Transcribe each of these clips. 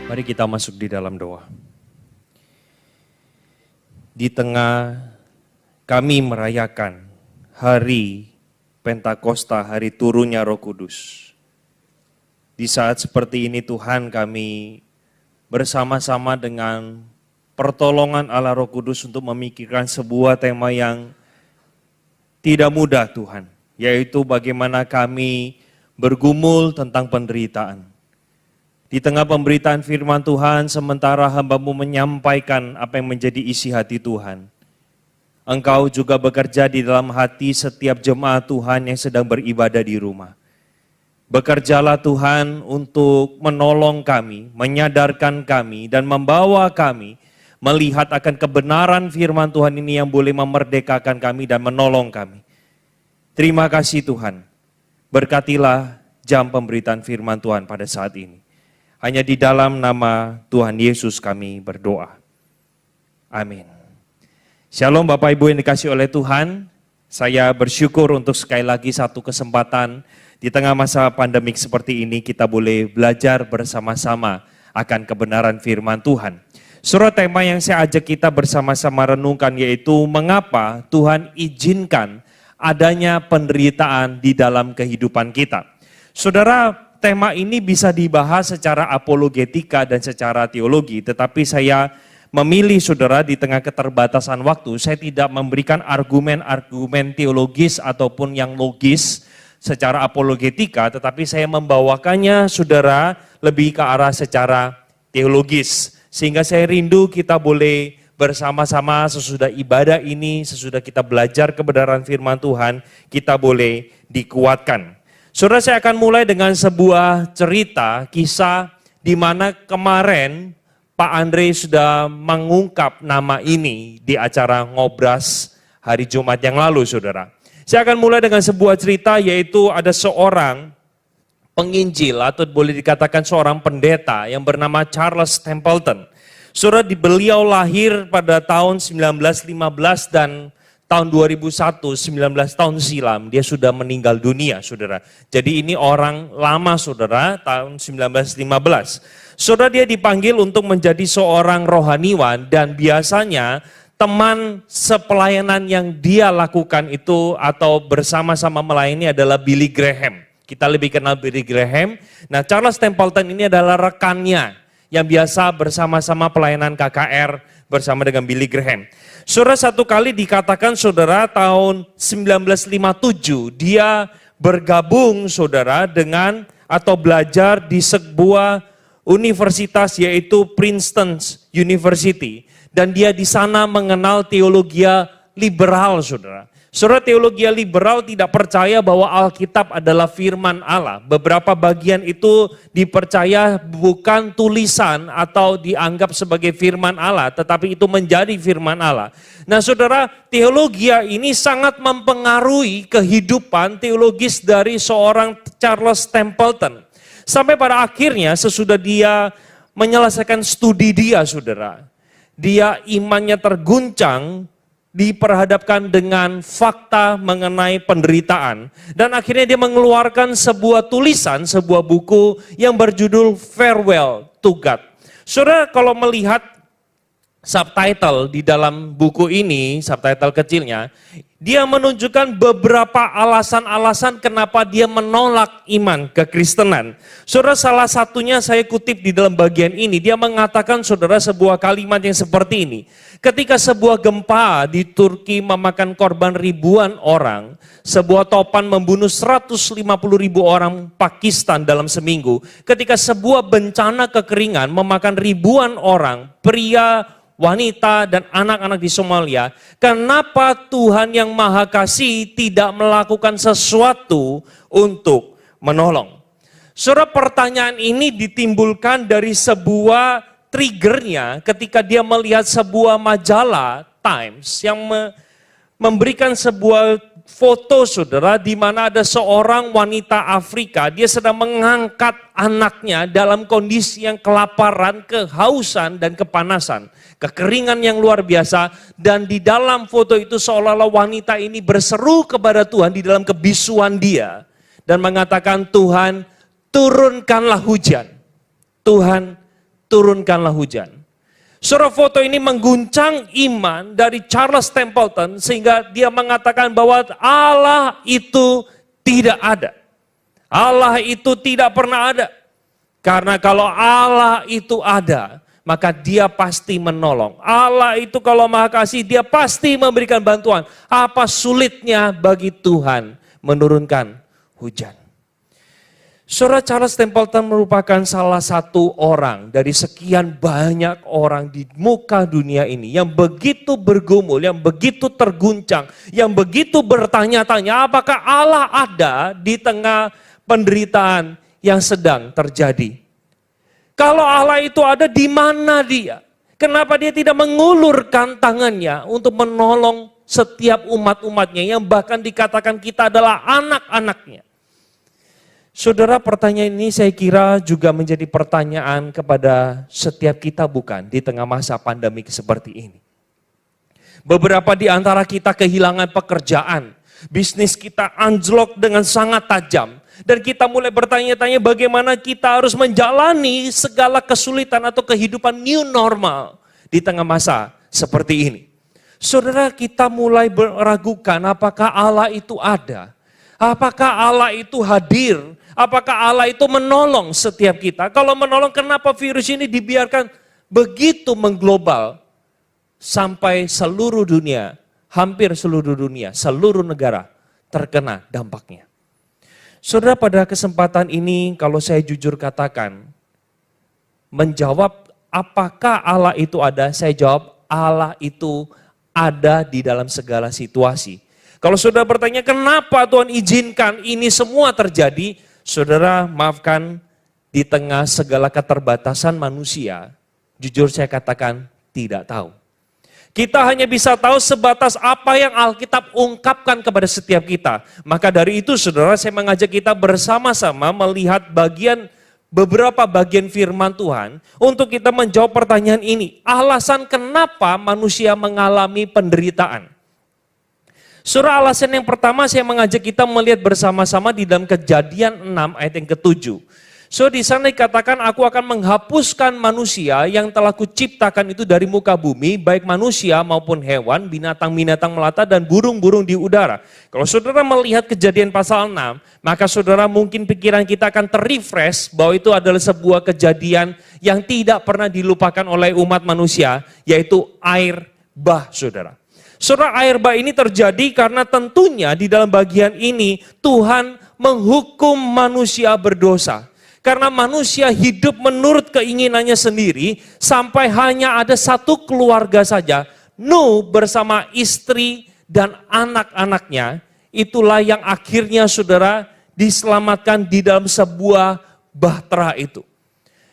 Mari kita masuk di dalam doa. Di tengah kami merayakan hari Pentakosta, hari turunnya Roh Kudus. Di saat seperti ini Tuhan, kami bersama-sama dengan pertolongan Allah Roh Kudus untuk memikirkan sebuah tema yang tidak mudah Tuhan, yaitu bagaimana kami bergumul tentang penderitaan. Di tengah pemberitaan firman Tuhan, sementara hamba-Mu menyampaikan apa yang menjadi isi hati Tuhan, Engkau juga bekerja di dalam hati setiap jemaat Tuhan yang sedang beribadah di rumah. Bekerjalah Tuhan untuk menolong kami, menyadarkan kami, dan membawa kami melihat akan kebenaran firman Tuhan ini yang boleh memerdekakan kami dan menolong kami. Terima kasih Tuhan, berkatilah jam pemberitaan firman Tuhan pada saat ini. Hanya di dalam nama Tuhan Yesus kami berdoa. Amin. Shalom Bapak Ibu yang dikasihi oleh Tuhan. Saya bersyukur untuk sekali lagi satu kesempatan di tengah masa pandemik seperti ini kita boleh belajar bersama-sama akan kebenaran firman Tuhan. Surah tema yang saya ajak kita bersama-sama renungkan yaitu mengapa Tuhan izinkan adanya penderitaan di dalam kehidupan kita. Saudara, tema ini bisa dibahas secara apologetika dan secara teologi, tetapi saya memilih saudara di tengah keterbatasan waktu, saya tidak memberikan argumen-argumen teologis ataupun yang logis secara apologetika, tetapi saya membawakannya saudara lebih ke arah secara teologis. Sehingga saya rindu kita boleh bersama-sama sesudah ibadah ini, sesudah kita belajar kebenaran firman Tuhan, kita boleh dikuatkan. Saudara, saya akan mulai dengan sebuah cerita, kisah di mana kemarin Pak Andre sudah mengungkap nama ini di acara Ngobras hari Jumat yang lalu, saudara. Saya akan mulai dengan sebuah cerita yaitu ada seorang penginjil atau boleh dikatakan seorang pendeta yang bernama Charles Templeton. Saudara, beliau lahir pada tahun 1915 dan tahun 2001, 19 tahun silam, dia sudah meninggal dunia, saudara. Jadi ini orang lama, saudara, tahun 1915. Saudara, dia dipanggil untuk menjadi seorang rohaniwan dan biasanya teman sepelayanan yang dia lakukan itu atau bersama-sama melayani adalah Billy Graham. Kita lebih kenal Billy Graham. Nah, Charles Templeton ini adalah rekannya yang biasa bersama-sama pelayanan KKR bersama dengan Billy Graham. Saudara, satu kali dikatakan saudara tahun 1957 dia bergabung saudara dengan atau belajar di sebuah universitas yaitu Princeton University dan dia di sana mengenal teologi liberal saudara. Saudara, teologi liberal tidak percaya bahwa Alkitab adalah firman Allah. Beberapa bagian itu dipercaya bukan tulisan atau dianggap sebagai firman Allah, tetapi itu menjadi firman Allah. Nah saudara, teologi ini sangat mempengaruhi kehidupan teologis dari seorang Charles Templeton. Sampai pada akhirnya sesudah dia menyelesaikan studi dia saudara, dia imannya terguncang, diperhadapkan dengan fakta mengenai penderitaan. Dan akhirnya dia mengeluarkan sebuah tulisan, sebuah buku yang berjudul Farewell to God. Saudara, kalau melihat subtitle di dalam buku ini, subtitle kecilnya, dia menunjukkan beberapa alasan-alasan kenapa dia menolak iman kekristenan. Saudara, salah satunya saya kutip di dalam bagian ini, dia mengatakan saudara sebuah kalimat yang seperti ini. Ketika sebuah gempa di Turki memakan korban ribuan orang, sebuah topan membunuh 150.000 orang Pakistan dalam seminggu, ketika sebuah bencana kekeringan memakan ribuan orang, pria, wanita dan anak-anak di Somalia, kenapa Tuhan yang Maha Kasih tidak melakukan sesuatu untuk menolong? Saudara, pertanyaan ini ditimbulkan dari sebuah triggernya ketika dia melihat sebuah majalah Times yang memberikan sebuah foto saudara di mana ada seorang wanita Afrika, dia sedang mengangkat anaknya dalam kondisi yang kelaparan, kehausan dan kepanasan, kekeringan yang luar biasa, dan di dalam foto itu seolah-olah wanita ini berseru kepada Tuhan di dalam kebisuan dia dan mengatakan, Tuhan turunkanlah hujan, Tuhan turunkanlah hujan. Saudara, foto ini mengguncang iman dari Charles Templeton sehingga dia mengatakan bahwa Allah itu tidak ada. Allah itu tidak pernah ada. Karena kalau Allah itu ada, maka dia pasti menolong. Allah itu kalau Maha Kasih, dia pasti memberikan bantuan. Apa sulitnya bagi Tuhan menurunkan hujan? Saudara, Charles Templeton merupakan salah satu orang dari sekian banyak orang di muka dunia ini yang begitu bergumul, yang begitu terguncang, yang begitu bertanya-tanya apakah Allah ada di tengah penderitaan yang sedang terjadi. Kalau Allah itu ada, di mana dia? Kenapa dia tidak mengulurkan tangannya untuk menolong setiap umat-umatnya yang bahkan dikatakan kita adalah anak-anaknya? Saudara, pertanyaan ini saya kira juga menjadi pertanyaan kepada setiap kita, bukan, di tengah masa pandemi seperti ini. Beberapa di antara kita kehilangan pekerjaan, bisnis kita anjlok dengan sangat tajam, dan kita mulai bertanya-tanya bagaimana kita harus menjalani segala kesulitan atau kehidupan new normal di tengah masa seperti ini. Saudara, kita mulai meragukan apakah Allah itu ada, apakah Allah itu hadir, apakah Allah itu menolong setiap kita. Kalau menolong, kenapa virus ini dibiarkan begitu mengglobal sampai seluruh dunia, hampir seluruh dunia, seluruh negara terkena dampaknya. Saudara, pada kesempatan ini kalau saya jujur katakan, menjawab apakah Allah itu ada, saya jawab Allah itu ada di dalam segala situasi. Kalau saudara bertanya kenapa Tuhan izinkan ini semua terjadi, saudara maafkan, di tengah segala keterbatasan manusia, jujur saya katakan tidak tahu. Kita hanya bisa tahu sebatas apa yang Alkitab ungkapkan kepada setiap kita. Maka dari itu saudara, saya mengajak kita bersama-sama melihat beberapa bagian firman Tuhan untuk kita menjawab pertanyaan ini. Alasan kenapa manusia mengalami penderitaan. Saudara, alasan yang pertama saya mengajak kita melihat bersama-sama di dalam Kejadian 6 ayat yang ke-7. So di sana dikatakan, aku akan menghapuskan manusia yang telah kuciptakan itu dari muka bumi, baik manusia maupun hewan, binatang-binatang melata dan burung-burung di udara. Kalau saudara melihat Kejadian pasal 6, maka saudara mungkin pikiran kita akan terrefresh bahwa itu adalah sebuah kejadian yang tidak pernah dilupakan oleh umat manusia, yaitu air bah, saudara. Saudara, air bah ini terjadi karena tentunya di dalam bagian ini Tuhan menghukum manusia berdosa. Karena manusia hidup menurut keinginannya sendiri sampai hanya ada satu keluarga saja, Nuh bersama istri dan anak-anaknya, itulah yang akhirnya saudara diselamatkan di dalam sebuah bahtera itu.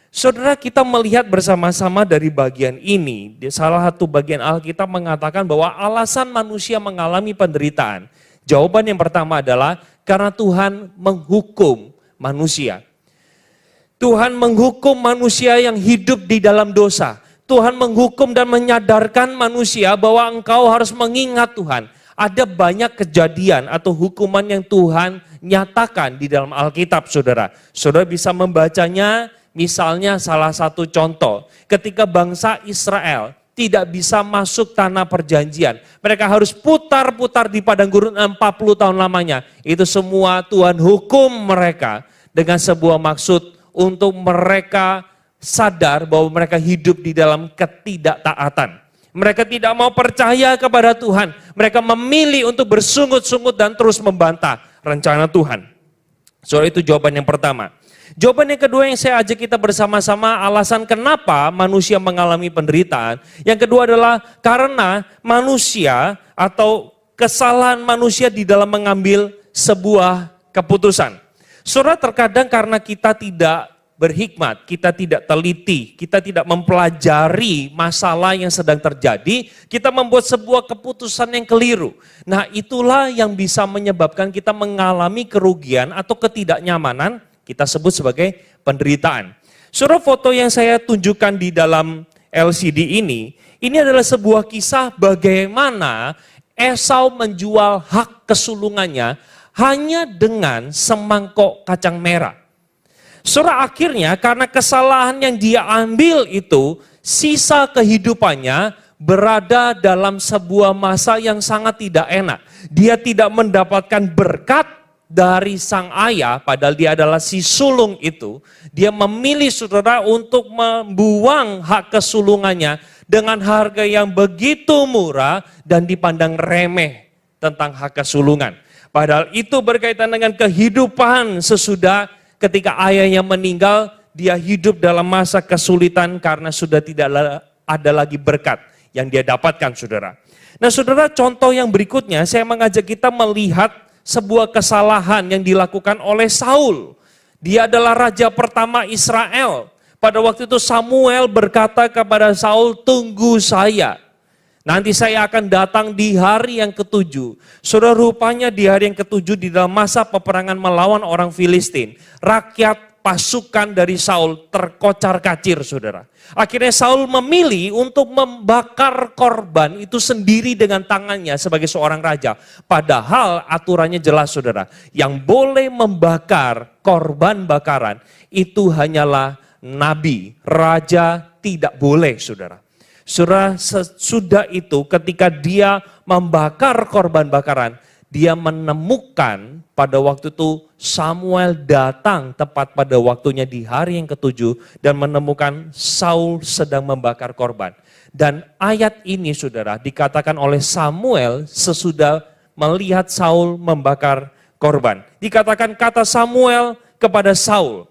Saudara, kita melihat bersama-sama dari bagian ini, di salah satu bagian Alkitab mengatakan bahwa alasan manusia mengalami penderitaan. Jawaban yang pertama adalah karena Tuhan menghukum manusia. Tuhan menghukum manusia yang hidup di dalam dosa. Tuhan menghukum dan menyadarkan manusia bahwa engkau harus mengingat Tuhan. Ada banyak kejadian atau hukuman yang Tuhan nyatakan di dalam Alkitab, saudara. Saudara bisa membacanya, misalnya salah satu contoh. Ketika bangsa Israel tidak bisa masuk tanah perjanjian. Mereka harus putar-putar di padang gurun 40 tahun lamanya. Itu semua Tuhan hukum mereka dengan sebuah maksud untuk mereka sadar bahwa mereka hidup di dalam ketidaktaatan. Mereka tidak mau percaya kepada Tuhan. Mereka memilih untuk bersungut-sungut dan terus membantah rencana Tuhan. Soal itu jawaban yang pertama. Jawaban yang kedua yang saya ajak kita bersama-sama, alasan kenapa manusia mengalami penderitaan. Yang kedua adalah karena manusia atau kesalahan manusia di dalam mengambil sebuah keputusan. Saudara, terkadang karena kita tidak berhikmat, kita tidak teliti, kita tidak mempelajari masalah yang sedang terjadi, kita membuat sebuah keputusan yang keliru. Nah, itulah yang bisa menyebabkan kita mengalami kerugian atau ketidaknyamanan, kita sebut sebagai penderitaan. Saudara, foto yang saya tunjukkan di dalam LCD ini adalah sebuah kisah bagaimana Esau menjual hak kesulungannya hanya dengan semangkok kacang merah. Saudara, akhirnya karena kesalahan yang dia ambil itu, sisa kehidupannya berada dalam sebuah masa yang sangat tidak enak. Dia tidak mendapatkan berkat dari sang ayah, padahal dia adalah si sulung itu. Dia memilih saudara untuk membuang hak kesulungannya dengan harga yang begitu murah dan dipandang remeh tentang hak kesulungan. Padahal itu berkaitan dengan kehidupan sesudah ketika ayahnya meninggal, dia hidup dalam masa kesulitan karena sudah tidak ada lagi berkat yang dia dapatkan, saudara. Nah, saudara, contoh yang berikutnya saya mengajak kita melihat sebuah kesalahan yang dilakukan oleh Saul. Dia adalah raja pertama Israel. Pada waktu itu Samuel berkata kepada Saul, "Tunggu saya. Nanti saya akan datang di hari yang ketujuh." Saudara, rupanya di hari yang ketujuh di dalam masa peperangan melawan orang Filistin, rakyat pasukan dari Saul terkocar-kacir, saudara. Akhirnya Saul memilih untuk membakar korban itu sendiri dengan tangannya sebagai seorang raja. Padahal aturannya jelas, saudara. Yang boleh membakar korban bakaran itu hanyalah nabi, raja tidak boleh, saudara. Saudara, sesudah itu ketika dia membakar korban bakaran, dia menemukan pada waktu itu Samuel datang tepat pada waktunya di hari yang ketujuh dan menemukan Saul sedang membakar korban. Dan ayat ini, saudara, dikatakan oleh Samuel sesudah melihat Saul membakar korban. Dikatakan kata Samuel kepada Saul,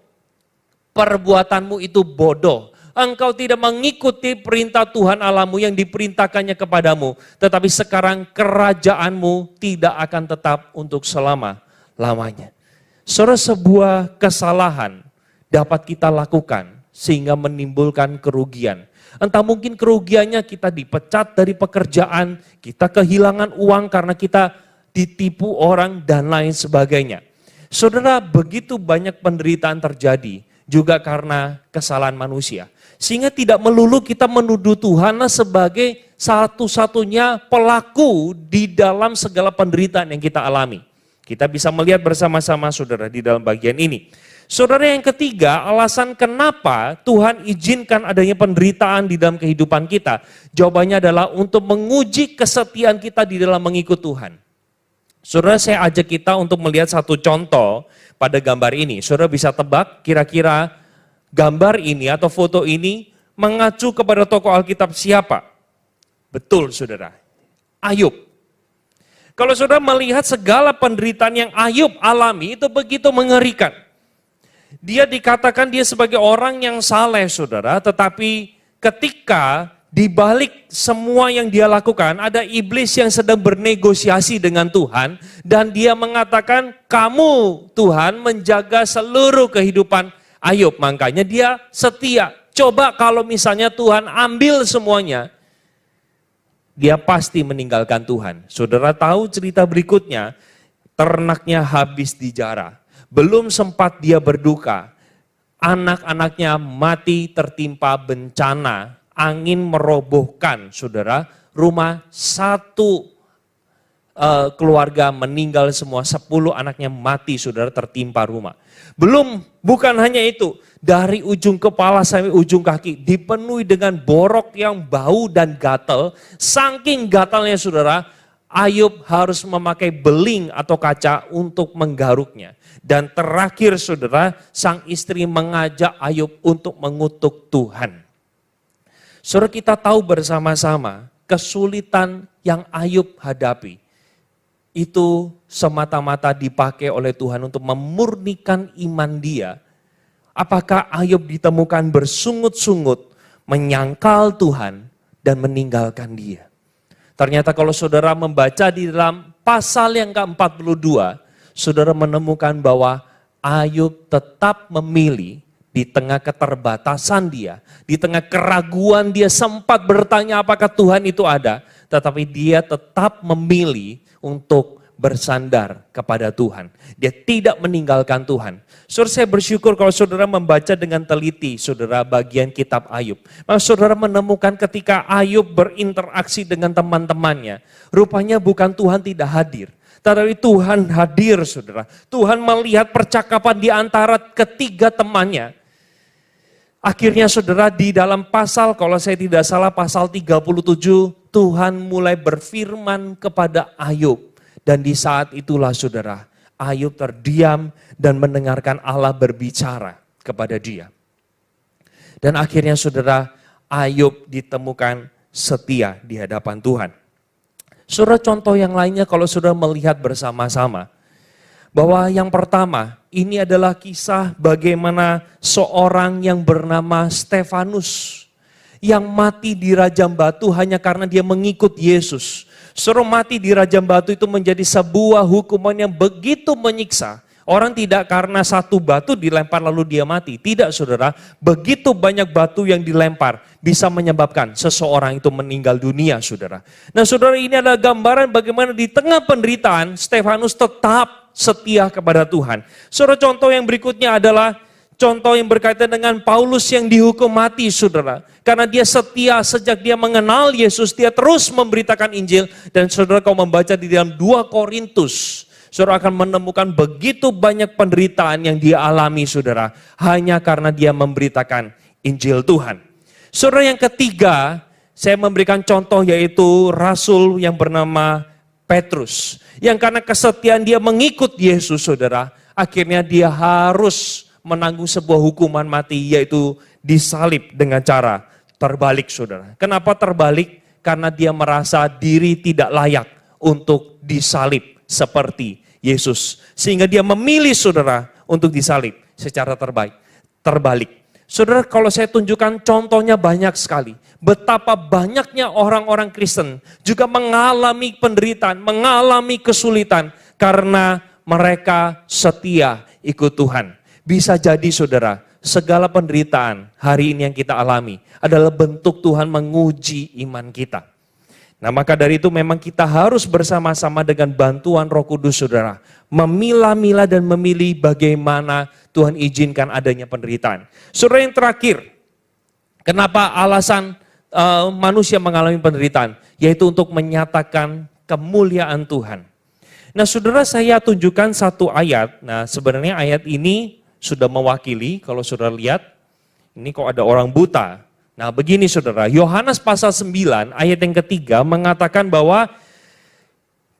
"Perbuatanmu itu bodoh. Engkau tidak mengikuti perintah Tuhan Allahmu yang diperintahkannya kepadamu. Tetapi sekarang kerajaanmu tidak akan tetap untuk selama-lamanya." Saudara, sebuah kesalahan dapat kita lakukan sehingga menimbulkan kerugian. Entah mungkin kerugiannya kita dipecat dari pekerjaan, kita kehilangan uang karena kita ditipu orang dan lain sebagainya. Saudara, begitu banyak penderitaan terjadi juga karena kesalahan manusia. Sehingga tidak melulu kita menuduh Tuhan sebagai satu-satunya pelaku di dalam segala penderitaan yang kita alami. Kita bisa melihat bersama-sama, saudara, di dalam bagian ini. Saudara, yang ketiga, alasan kenapa Tuhan izinkan adanya penderitaan di dalam kehidupan kita. Jawabannya adalah untuk menguji kesetiaan kita di dalam mengikut Tuhan. Saudara, saya ajak kita untuk melihat satu contoh pada gambar ini. Saudara bisa tebak kira-kira gambar ini atau foto ini mengacu kepada tokoh Alkitab siapa? Betul, saudara, Ayub. Kalau saudara melihat segala penderitaan yang Ayub alami itu begitu mengerikan. Dia dikatakan dia sebagai orang yang saleh, saudara, tetapi ketika di balik semua yang dia lakukan, ada iblis yang sedang bernegosiasi dengan Tuhan dan dia mengatakan, "Kamu Tuhan menjaga seluruh kehidupan Ayub, makanya dia setia. Coba kalau misalnya Tuhan ambil semuanya, dia pasti meninggalkan Tuhan." Saudara tahu cerita berikutnya, ternaknya habis dijarah. Belum sempat dia berduka, anak-anaknya mati tertimpa bencana, angin merobohkan, saudara, rumah satu keluarga meninggal semua, 10 anaknya mati, saudara, tertimpa rumah. Bukan hanya itu, dari ujung kepala sampai ujung kaki dipenuhi dengan borok yang bau dan gatal. Saking gatalnya, saudara, Ayub harus memakai beling atau kaca untuk menggaruknya. Dan terakhir, saudara, sang istri mengajak Ayub untuk mengutuk Tuhan. Saudara, kita tahu bersama-sama kesulitan yang Ayub hadapi itu semata-mata dipakai oleh Tuhan untuk memurnikan iman dia. Apakah Ayub ditemukan bersungut-sungut, menyangkal Tuhan dan meninggalkan dia? Ternyata kalau saudara membaca di dalam pasal yang ke-42, saudara menemukan bahwa Ayub tetap memilih di tengah keterbatasan dia, di tengah keraguan dia sempat bertanya apakah Tuhan itu ada, tetapi dia tetap memilih untuk bersandar kepada Tuhan. Dia tidak meninggalkan Tuhan. Saudara, saya bersyukur kalau saudara membaca dengan teliti, saudara, bagian kitab Ayub. Maka saudara menemukan ketika Ayub berinteraksi dengan teman-temannya, rupanya bukan Tuhan tidak hadir, Tetapi Tuhan hadir, saudara. Tuhan melihat percakapan di antara ketiga temannya. Akhirnya saudara, di dalam pasal, kalau saya tidak salah pasal 37, Tuhan mulai berfirman kepada Ayub. Dan di saat itulah saudara, Ayub terdiam dan mendengarkan Allah berbicara kepada dia. Dan akhirnya saudara, Ayub ditemukan setia di hadapan Tuhan. Saudara, contoh yang lainnya kalau saudara melihat bersama-sama, bahwa yang pertama, ini adalah kisah bagaimana seorang yang bernama Stefanus yang mati di rajam batu hanya karena dia mengikut Yesus. Saudara, mati di rajam batu itu menjadi sebuah hukuman yang begitu menyiksa. Orang tidak karena satu batu dilempar lalu dia mati. Tidak, saudara, begitu banyak batu yang dilempar bisa menyebabkan seseorang itu meninggal dunia, saudara. Nah, saudara, ini adalah gambaran bagaimana di tengah penderitaan Stefanus tetap setia kepada Tuhan. Saudara, contoh yang berikutnya adalah contoh yang berkaitan dengan Paulus yang dihukum mati, saudara. Karena dia setia sejak dia mengenal Yesus, dia terus memberitakan Injil. Dan saudara, kau membaca di dalam 2 Korintus, saudara akan menemukan begitu banyak penderitaan yang dia alami, saudara. Hanya karena dia memberitakan Injil Tuhan. Saudara, yang ketiga, saya memberikan contoh yaitu Rasul yang bernama Petrus. Yang karena kesetiaan dia mengikut Yesus, saudara, akhirnya dia harus menanggung sebuah hukuman mati, yaitu disalib dengan cara terbalik, saudara. Kenapa terbalik? Karena dia merasa diri tidak layak untuk disalib seperti Yesus. Sehingga dia memilih, saudara, untuk disalib secara terbalik. Saudara, kalau saya tunjukkan contohnya banyak sekali. Betapa banyaknya orang-orang Kristen juga mengalami penderitaan, mengalami kesulitan karena mereka setia ikut Tuhan. Bisa jadi, saudara, segala penderitaan hari ini yang kita alami adalah bentuk Tuhan menguji iman kita. Nah, maka dari itu memang kita harus bersama-sama dengan bantuan Roh Kudus, saudara, memilah-milah dan memilih bagaimana Tuhan izinkan adanya penderitaan. Saudara, yang terakhir, kenapa alasan manusia mengalami penderitaan? Yaitu untuk menyatakan kemuliaan Tuhan. Nah, saudara, saya tunjukkan satu ayat. Nah, sebenarnya ayat ini sudah mewakili, kalau saudara lihat, ini kok ada orang buta. Nah, begini, saudara, Yohanes pasal 9 ayat yang ketiga mengatakan bahwa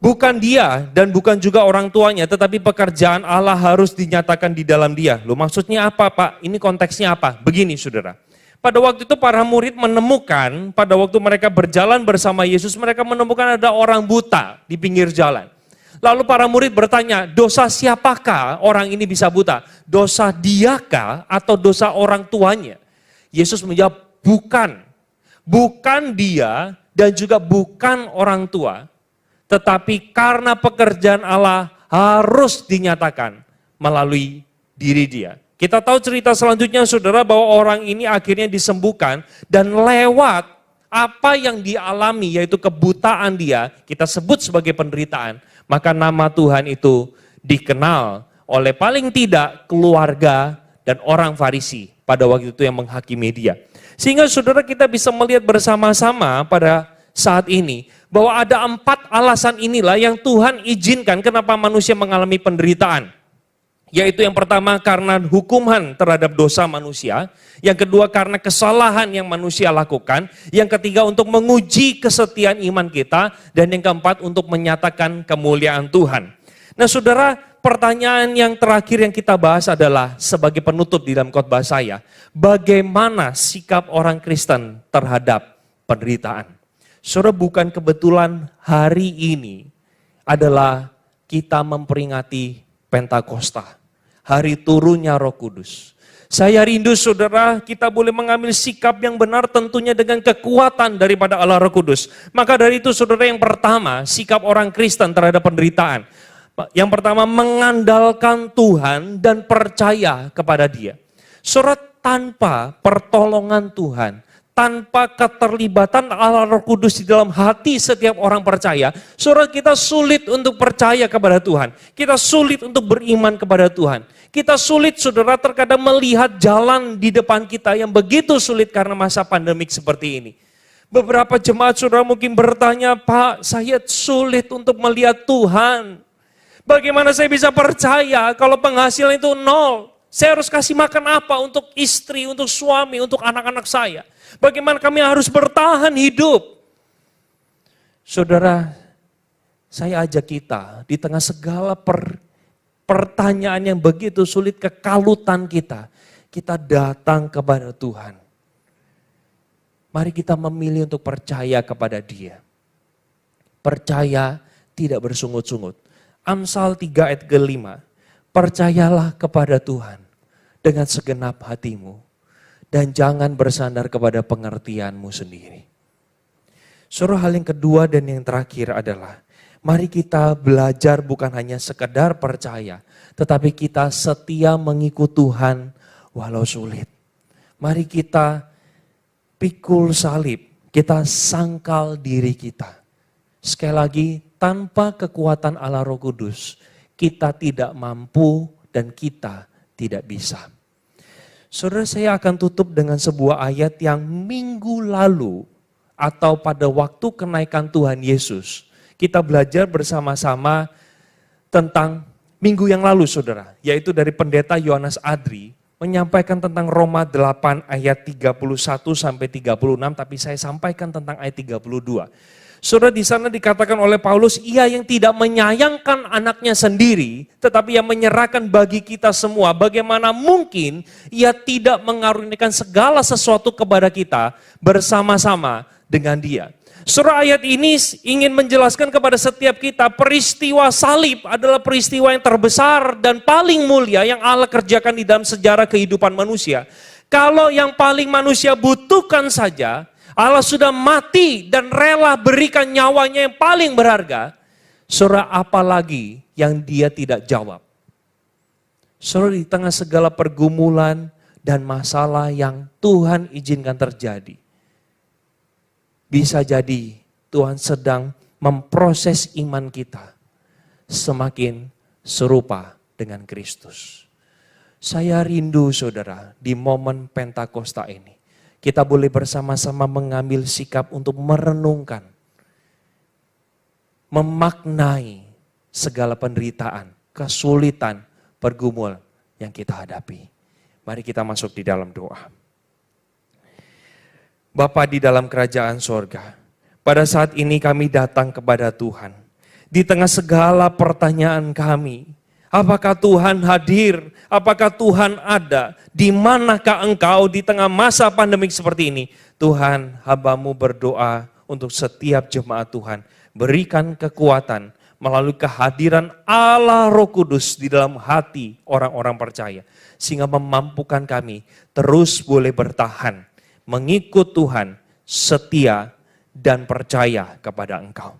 bukan dia dan bukan juga orang tuanya, tetapi pekerjaan Allah harus dinyatakan di dalam dia. Loh, maksudnya apa, Pak? Ini konteksnya apa? Begini, saudara. Pada waktu itu para murid menemukan, pada waktu mereka berjalan bersama Yesus, mereka menemukan ada orang buta di pinggir jalan. Lalu para murid bertanya, dosa siapakah orang ini bisa buta? Dosa diakah atau dosa orang tuanya? Yesus menjawab, bukan dia dan juga bukan orang tua, tetapi karena pekerjaan Allah harus dinyatakan melalui diri dia. Kita tahu cerita selanjutnya, saudara, bahwa orang ini akhirnya disembuhkan dan lewat apa yang dialami, yaitu kebutaan dia, kita sebut sebagai penderitaan, maka nama Tuhan itu dikenal oleh paling tidak keluarga dan orang Farisi pada waktu itu yang menghakimi dia. Sehingga saudara, kita bisa melihat bersama-sama pada saat ini bahwa ada 4 alasan inilah yang Tuhan izinkan kenapa manusia mengalami penderitaan. Yaitu yang pertama karena hukuman terhadap dosa manusia, yang kedua karena kesalahan yang manusia lakukan, yang ketiga untuk menguji kesetiaan iman kita, dan yang keempat untuk menyatakan kemuliaan Tuhan. Nah, saudara, pertanyaan yang terakhir yang kita bahas adalah sebagai penutup di dalam khotbah saya, bagaimana sikap orang Kristen terhadap penderitaan? Saudara, bukan kebetulan hari ini adalah kita memperingati Pentakosta, hari turunnya Roh Kudus. Saya rindu, saudara, kita boleh mengambil sikap yang benar tentunya dengan kekuatan daripada Allah Roh Kudus. Maka dari itu, saudara, yang pertama, sikap orang Kristen terhadap penderitaan. Yang pertama, mengandalkan Tuhan dan percaya kepada Dia. Saudara, tanpa pertolongan Tuhan, tanpa keterlibatan Allah Roh Kudus di dalam hati setiap orang percaya, saudara, kita sulit untuk percaya kepada Tuhan. Kita sulit untuk beriman kepada Tuhan. Kita sulit, saudara, terkadang melihat jalan di depan kita yang begitu sulit karena masa pandemik seperti ini. Beberapa jemaat, saudara, mungkin bertanya, Pak, saya sulit untuk melihat Tuhan. Bagaimana saya bisa percaya kalau penghasilan itu nol? Saya harus kasih makan apa untuk istri, untuk suami, untuk anak-anak saya? Bagaimana kami harus bertahan hidup? Saudara, saya ajak kita di tengah segala pertanyaan yang begitu sulit, kekalutan kita datang kepada Tuhan. Mari kita memilih untuk percaya kepada Dia. Percaya tidak bersungut-sungut. Amsal 3 ayat ke-5. Percayalah kepada Tuhan dengan segenap hatimu dan jangan bersandar kepada pengertianmu sendiri. Saudara, hal yang kedua dan yang terakhir adalah mari kita belajar bukan hanya sekedar percaya, tetapi kita setia mengikut Tuhan walau sulit. Mari kita pikul salib, kita sangkal diri kita. Sekali lagi, tanpa kekuatan Allah Roh Kudus, kita tidak mampu dan kita tidak bisa. Saudara, saya akan tutup dengan sebuah ayat yang minggu lalu atau pada waktu kenaikan Tuhan Yesus, kita belajar bersama-sama tentang minggu yang lalu, saudara, yaitu dari pendeta Yohanes Adri, menyampaikan tentang Roma 8 ayat 31 sampai 36, tapi saya sampaikan tentang ayat 32. Saudara, di sana dikatakan oleh Paulus, ia yang tidak menyayangkan anaknya sendiri, tetapi yang menyerahkan bagi kita semua. Bagaimana mungkin ia tidak mengaruniakan segala sesuatu kepada kita bersama-sama dengan Dia. Surah ayat ini ingin menjelaskan kepada setiap kita peristiwa salib adalah peristiwa yang terbesar dan paling mulia yang Allah kerjakan di dalam sejarah kehidupan manusia. Kalau yang paling manusia butuhkan saja, Allah sudah mati dan rela berikan nyawanya yang paling berharga. Surah apalagi yang Dia tidak jawab. Surah di tengah segala pergumulan dan masalah yang Tuhan izinkan terjadi. Bisa jadi Tuhan sedang memproses iman kita semakin serupa dengan Kristus. Saya rindu, saudara, di momen Pentakosta ini, kita boleh bersama-sama mengambil sikap untuk merenungkan, memaknai segala penderitaan, kesulitan, pergumulan yang kita hadapi. Mari kita masuk di dalam doa. Bapa di dalam kerajaan sorga, pada saat ini kami datang kepada Tuhan. Di tengah segala pertanyaan kami, apakah Tuhan hadir? Apakah Tuhan ada? Di manakah Engkau di tengah masa pandemik seperti ini? Tuhan, hamba-Mu berdoa untuk setiap jemaat Tuhan. Berikan kekuatan melalui kehadiran Allah Roh Kudus di dalam hati orang-orang percaya. Sehingga memampukan kami terus boleh bertahan, mengikut Tuhan, setia dan percaya kepada Engkau.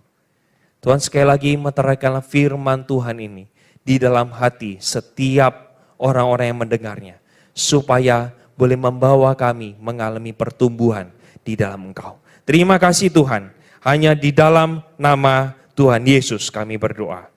Tuhan, sekali lagi meteraikanlah firman Tuhan ini di dalam hati setiap orang-orang yang mendengarnya, supaya boleh membawa kami mengalami pertumbuhan di dalam Engkau. Terima kasih Tuhan, hanya di dalam nama Tuhan Yesus kami berdoa.